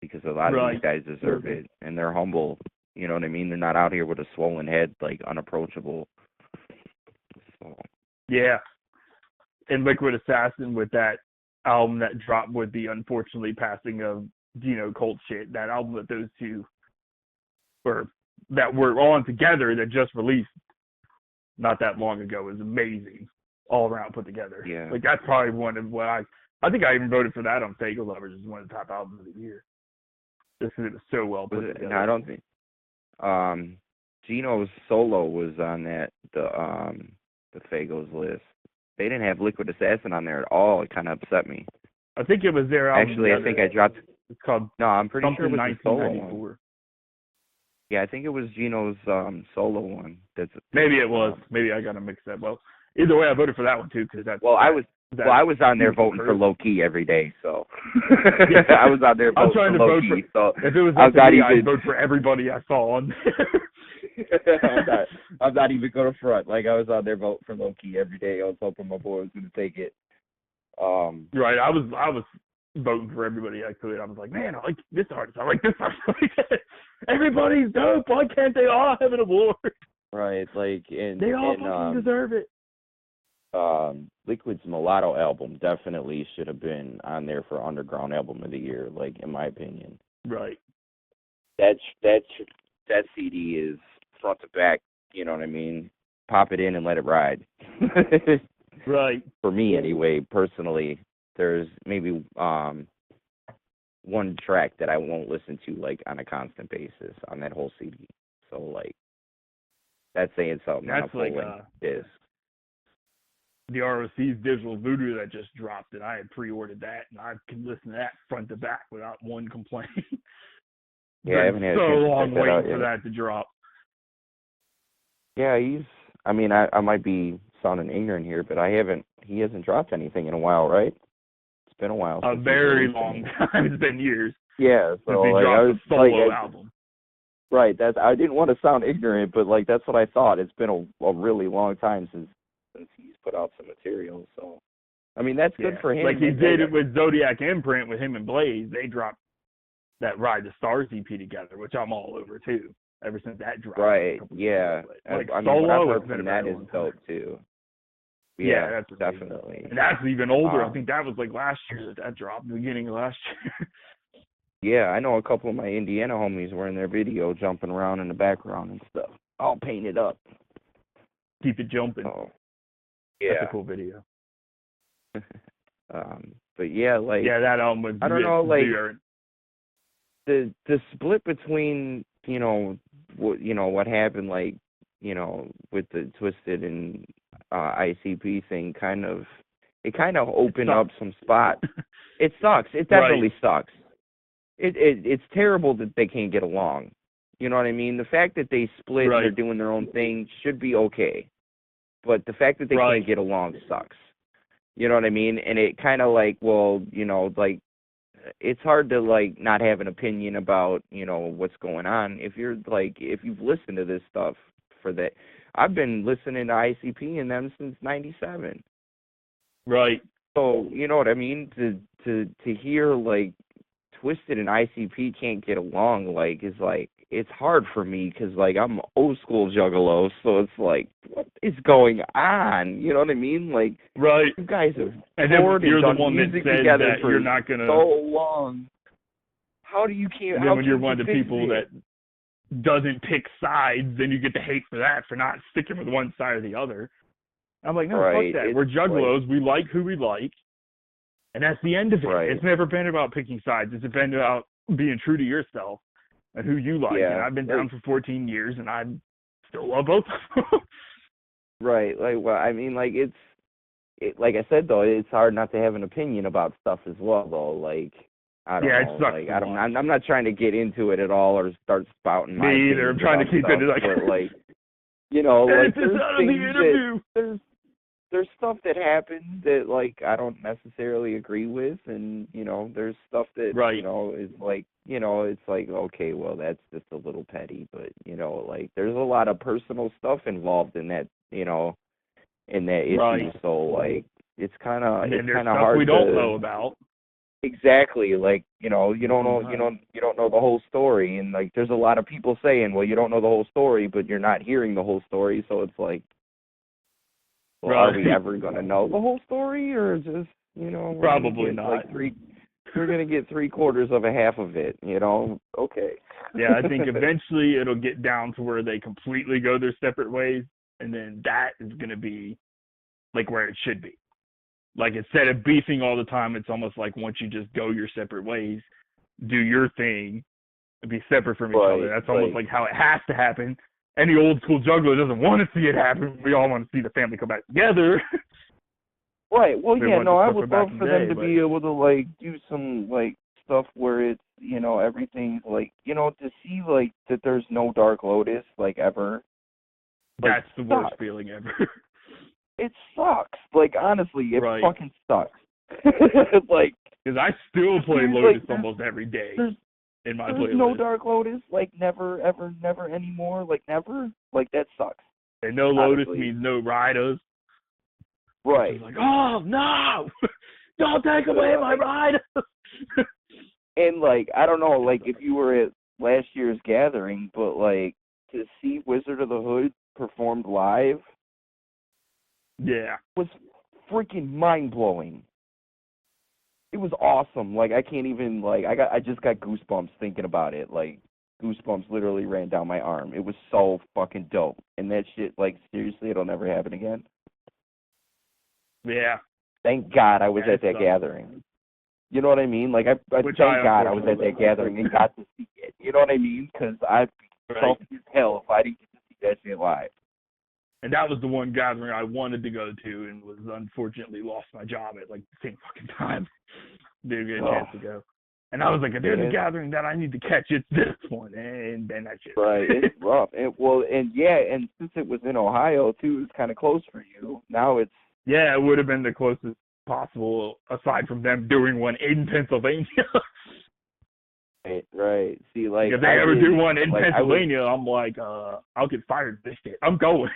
because a lot of these guys deserve it, and they're humble. You know what I mean? They're not out here with a swollen head, like unapproachable. So. Yeah. And Liquid Assassin with that album that dropped with the unfortunately passing of Gino Colt shit, that album that those two were on together that just released not that long ago was amazing, all around put together. Yeah. Like that's probably one of what I think I even voted for that on Fago Lovers as one of the top albums of the year. Just because it was so well put together. No, I don't think. Gino's solo was on the Fago's list. They didn't have Liquid Assassin on there at all. It kind of upset me. I think it was their album. Actually, I think I dropped. It's called. No, I'm pretty sure it was the solo 1994. one. Yeah, I think it was Gino's solo one. Maybe it was. Maybe I got them mixed up. Well, either way, I voted for that one too because that's. I was on there voting for Low Key every day, so I was on there voting for Low Key. So if it was up to me, I'd vote for everybody I saw on there. I'm not even going to front. Like I was on there voting for Low Key every day. I was hoping my boy was going to take it. Right, I was voting for everybody I could. I was like, man, I like this artist. I like this artist. Everybody's dope. Why can't they all have an award? Right, like they all fucking deserve it. Liquid's Mulatto album definitely should have been on there for Underground Album of the Year, like in my opinion. Right. That CD is front to back, you know what I mean? Pop it in and let it ride. Right. For me anyway, personally, there's maybe one track that I won't listen to like on a constant basis on that whole CD. So like that's saying something. That's like disc. The ROC's Digital Voodoo that just dropped, and I had pre-ordered that, and I can listen to that front to back without one complaint. Yeah, I haven't had so a chance to long check that waiting out for yet. that to drop. Yeah, I might be sounding ignorant here, but he hasn't dropped anything in a while, right? It's been a while. A very long time. It's been years. Yeah, so since he like, dropped I was a solo album. Right, I didn't want to sound ignorant, but like that's what I thought. It's been a really long time since he's put out some material. So, I mean, that's good for him. Like he did it with Zodiac Imprint with him and Blaze. They dropped that Ride the Stars EP together, which I'm all over too. Ever since that dropped. Right. Yeah. Like I mean, solo, what I've heard it's been from a that very is long dope time. too. Yeah, that's definitely. And that's even older. I think that was like last year that dropped, the beginning of last year. Yeah, I know a couple of my Indiana homies were in their video jumping around in the background and stuff, all painted up. Keep it jumping. Oh, yeah. That's a cool video. But yeah, like that album was. I don't know, like weird. the split between what happened, like with the Twisted and ICP thing, kind of opened up some spots. It sucks. It definitely sucks. It's terrible that they can't get along. You know what I mean? The fact that they split and they're doing their own thing should be okay. But the fact that they can't get along sucks. You know what I mean? And it kind of like, well, like it's hard to like not have an opinion about, what's going on. If you've listened to this stuff for that. I've been listening to ICP and them since '97. Right. So, you know what I mean? To hear like Twisted and ICP can't get along, like, is like, it's hard for me because, like, I'm old school juggalo, so it's like, what is going on? You know what I mean? Like, you guys have toured and done music together for you're not gonna... so long. How do you can't? And then when you're one of the people that doesn't pick sides, then you get the hate for that, for not sticking with one side or the other. I'm like, no, fuck that. We're juggalos. We like who we like. And that's the end of it. It's never been about picking sides. It's been about being true to yourself and who you like. And I've been down for 14 years, and I still love both of them. Right. Like, well, I mean, like, like I said, though, it's hard not to have an opinion about stuff as well, though. Like, I don't know. It sucks. Like, I'm not trying to get into it at all or start spouting my Me either. I'm trying to keep it like, like, like, there's there's stuff that happens that like I don't necessarily agree with, and there's stuff that Right. is like it's like, okay, well, that's just a little petty, but like there's a lot of personal stuff involved in that in that issue. Right. So like it's kind of And then there's of stuff hard we don't to know about. exactly, like you don't know you don't know the whole story, and like there's a lot of people saying, well, you don't know the whole story, but you're not hearing the whole story, so it's like, well, Right. are we ever going to know the whole story, or just, we're Probably gonna get, not. we're going to get 3/4 of a half of it, Okay. Yeah, I think eventually it'll get down to where they completely go their separate ways, and then that is going to be like where it should be. Like instead of beefing all the time, it's almost like once you just go your separate ways, do your thing, and be separate from each other. That's almost like how it has to happen. Any old school juggler doesn't want to see it happen. We all want to see the family come back together. Right. Well, They yeah, want no, the I stuff would from back love in for the them day, to but- be able to like do some like stuff where it's everything's like to see like that there's no Dark Lotus like ever. Like, That's the worst sucks. feeling ever. It sucks. Like honestly, it Right. fucking sucks. Like Because I still play There's, Lotus like, almost every day there's in my there's playlist. no Dark Lotus, like never, ever, never anymore, like never. Like that sucks. And no Lotus honestly. means no Riders. Right. It's like, oh, no! Don't take away my Riders! And like I don't know, like if you were at last year's gathering, but like to see Wizard of the Hood performed live Yeah. was freaking mind blowing. It was awesome. Like I can't even like I just got goosebumps thinking about it. Like goosebumps literally ran down my arm. It was so fucking dope. And that shit, like seriously, it'll never happen again. Yeah. Thank God I was Yeah, at that sucks. gathering. You know what I mean? Like I Which thank I God I was at unfortunately that gathering and got to see it. You know what I mean? Because I'd be Right. salty as hell if I didn't get to see that shit live. And that was the one gathering I wanted to go to and was unfortunately lost my job at like the same fucking time. Didn't get a chance to go. And I was like, if there's a gathering that I need to catch, it's this one. And then that shit. Right, it's rough. And since it was in Ohio too, it's kind of close for you. Now it's Yeah, it would have been the closest possible aside from them doing one in Pennsylvania. right. See, like if they ever do one in like, Pennsylvania, I'm like, I'll get fired this shit. I'm going.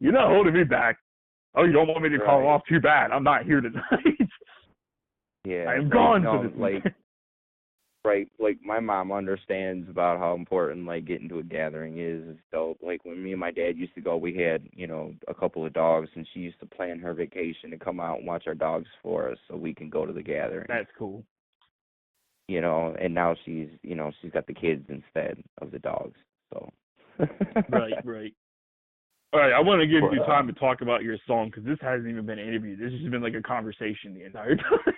You're not holding me back. Oh, you don't want me to call Right. off? Too bad. I'm not here tonight. Yeah, I am gone for this like weekend. right, like my mom understands about how important like getting to a gathering is. So like when me and my dad used to go, we had a couple of dogs, and she used to plan her vacation to come out and watch our dogs for us, so we can go to the gathering. That's cool. And now she's she's got the kids instead of the dogs. So Right. All right, I want to give But, you time to talk about your song because this hasn't even been an interview. This has been like a conversation the entire time.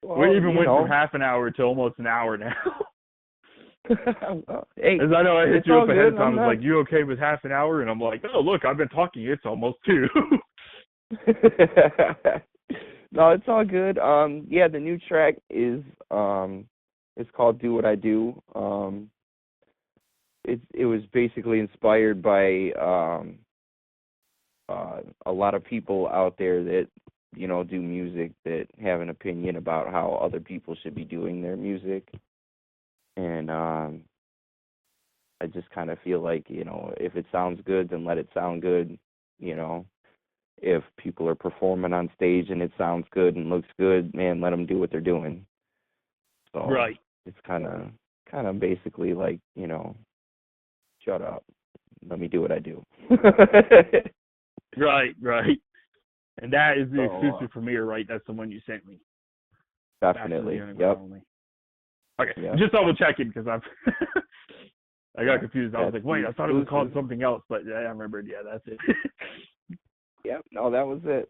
Well, We even went from half an hour to almost an hour now. Hey, As I know I hit it's you all up ahead of good. time. I'm I was like, you okay with half an hour? And I'm like, oh, look, I've been talking. It's almost 2. No, it's all good. Yeah, the new track is it's called "Do What I Do." It was basically inspired by a lot of people out there that do music that have an opinion about how other people should be doing their music, and I just kind of feel like if it sounds good, then let it sound good. If people are performing on stage and it sounds good and looks good, man, let them do what they're doing. So Right. it's kind of basically like shut up, let me do what I do. Right. And that is the So, exclusive premiere, right? That's the one you sent me. Definitely. Back to the Yep. only. Okay, Yep. just double checking because I got Yeah, confused. I was that's like, wait, I thought it was called exclusive. something else, but yeah, I remembered. Yeah, that's it. Yep. No, that was it.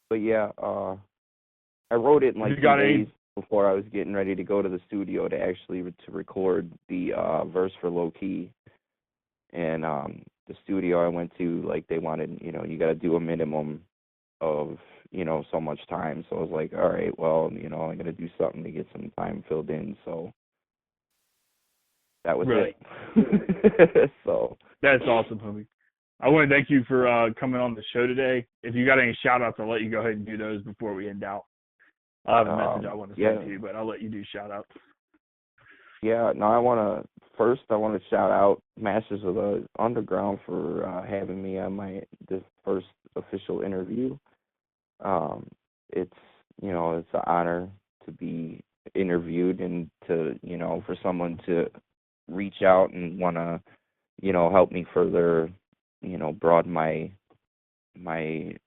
But yeah, I wrote it in like You 2 got any- days before I was getting ready to go to the studio to actually to record the verse for Low Key. And the studio I went to, like, they wanted, you got to do a minimum of, so much time. So I was like, all right, well, I'm going to do something to get some time filled in. So that was Right. it. So That's awesome, homie. I want to thank you for coming on the show today. If you got any shout-outs, I'll let you go ahead and do those before we end out. I have a message I want to send to you, but I'll let you do shout-outs. Yeah, no, I want to shout out Masters of the Underground for having me on this first official interview. It's it's an honor to be interviewed and to for someone to reach out and want to help me further broaden my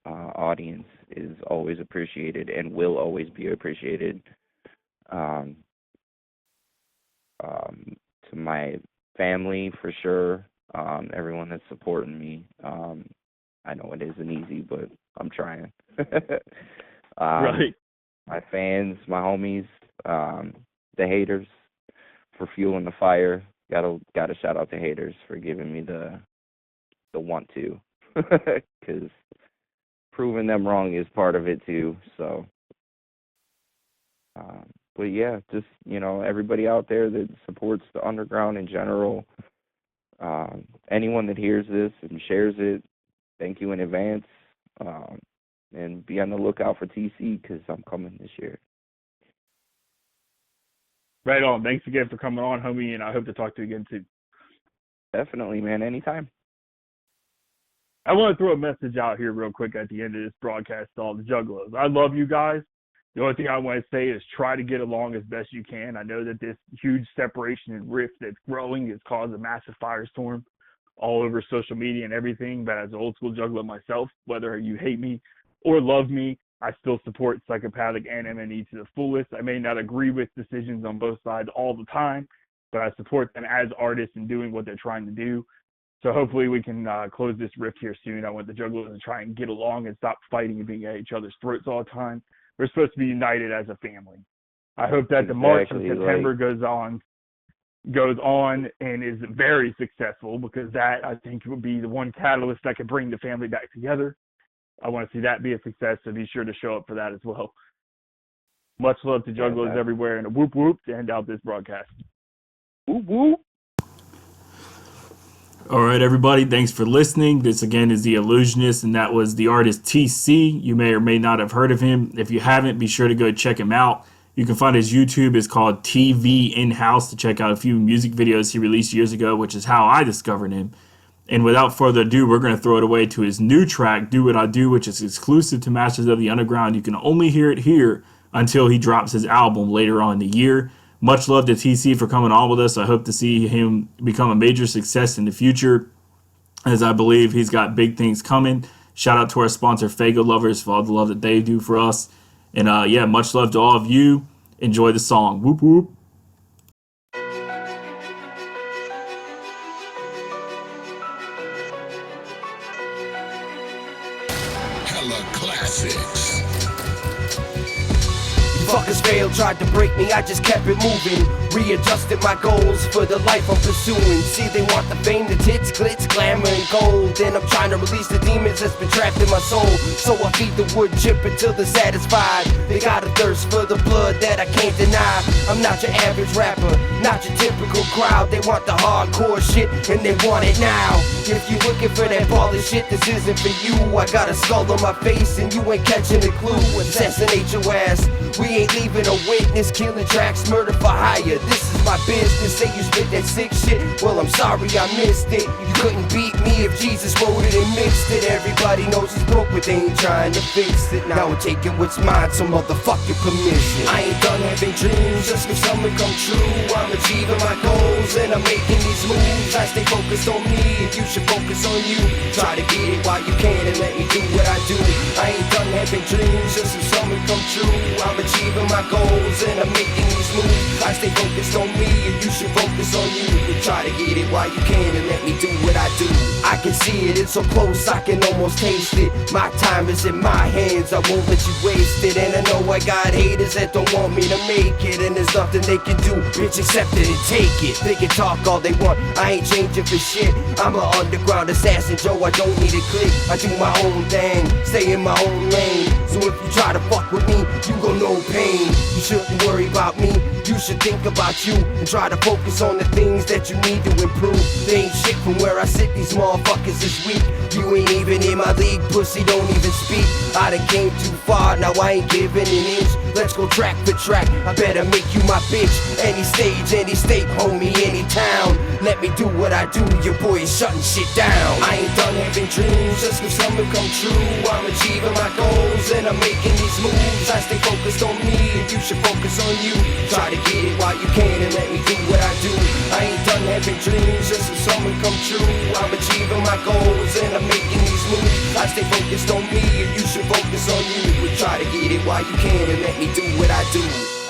audience is always appreciated and will always be appreciated. To my family, for sure, everyone that's supporting me. I know it isn't easy, but I'm trying. Right. My fans, my homies, the haters for fueling the fire. Gotta shout out the haters for giving me the want to, because proving them wrong is part of it too. So, but yeah, just everybody out there that supports the underground in general. Anyone that hears this and shares it, thank you in advance. And be on the lookout for TC because I'm coming this year. Right on. Thanks again for coming on, homie, and I hope to talk to you again soon. Definitely, man. Anytime. I want to throw a message out here real quick at the end of this broadcast to all the juggalos. I love you guys. The only thing I want to say is try to get along as best you can. I know that this huge separation and rift that's growing has caused a massive firestorm all over social media and everything, but as an old school juggler myself, whether you hate me or love me, I still support Psychopathic and MNE to the fullest. I may not agree with decisions on both sides all the time, but I support them as artists and doing what they're trying to do. So hopefully we can close this rift here soon. I want the jugglers to try and get along and stop fighting and being at each other's throats all the time. We're supposed to be united as a family. I hope that the March of September goes on and is very successful, because that, I think, would be the one catalyst that could bring the family back together. I want to see that be a success, so be sure to show up for that as well. Much love to jugglers everywhere, and a whoop whoop to end out this broadcast. Whoop whoop. All right, everybody, thanks for listening. This again is The Illusionist, and that was the artist TC. You may or may not have heard of him. If you haven't, be sure to go check him out. You can find his YouTube. It's called TV In-House to check out a few music videos he released years ago, which is how I discovered him. And without further ado, we're going to throw it away to his new track, Do What I Do, which is exclusive to Masters of the Underground. You can only hear it here until he drops his album later on in the year. Much love to TC for coming on with us. I hope to see him become a major success in the future, as I believe he's got big things coming. Shout out to our sponsor, Fago Lovers, for all the love that they do for us. And yeah, much love to all of you. Enjoy the song. Whoop whoop. Hella classics. Fuckers failed, tried to break me, I just kept it moving. Readjusted my goals for the life I'm pursuing. See, they want the fame, the tits, glitz, glamour, and gold. And I'm trying to release the demons that's been trapped in my soul. So I feed the wood chip until they're satisfied. They got a thirst for the blood that I can't deny. I'm not your average rapper, not your typical crowd. They want the hardcore shit, and they want it now. If you looking for that baller shit, this isn't for you. I got a skull on my face, and you ain't catching the clue. Assassinate your ass. We ain't leaving a witness, killing tracks, murder for hire. This is my business. Say you spit that sick shit, well I'm sorry I missed it. You couldn't beat me if Jesus wrote it and mixed it. Everybody knows it's broke, but they ain't trying to fix it. Now we're taking what's mine, so motherfucking permission. I ain't done having dreams, just cause some will come true. I'm achieving my goals and I'm making these moves. I stay focused on me, and you should focus on you. Try to get it while you can and let me do what I do. I ain't done having dreams, just cause some will come true. I'm achieving my goals and I'm making these moves. I stay focused on me and you should focus on you. Try to get it while you can and let me do what I do. I can see it, it's so close I can almost taste it. My time is in my hands, I won't let you waste it. And I know I got haters that don't want me to make it, and there's nothing they can do, bitch, accept it and take it. They can talk all they want, I ain't changing for shit. I'm an underground assassin, Joe, I don't need a click. I do my own thing, stay in my own lane. So if you try to fuck with me, you gon' know pain. You shouldn't worry about me, you should think about you and try to focus on the things that you need to improve. They ain't shit from where I sit, these motherfuckers is this weak? You ain't even in my league, pussy don't even speak. I done came too far, now I ain't giving an inch. Let's go track for track, I better make you my bitch. Any stage, any state, homie, any town. Let me do what I do, your boy is shutting shit down. I ain't done having dreams, just cause some will come true. I'm achieving my goals and I'm making these moves. I stay focused on me and you should focus on you. Try to get it while you can and let me do what I do. I ain't done having dreams, just cause some will come true. I'm achieving my goals and I'm making these moves. I stay focused on me and you should focus on you. Try to get it while you can and let me do what I do.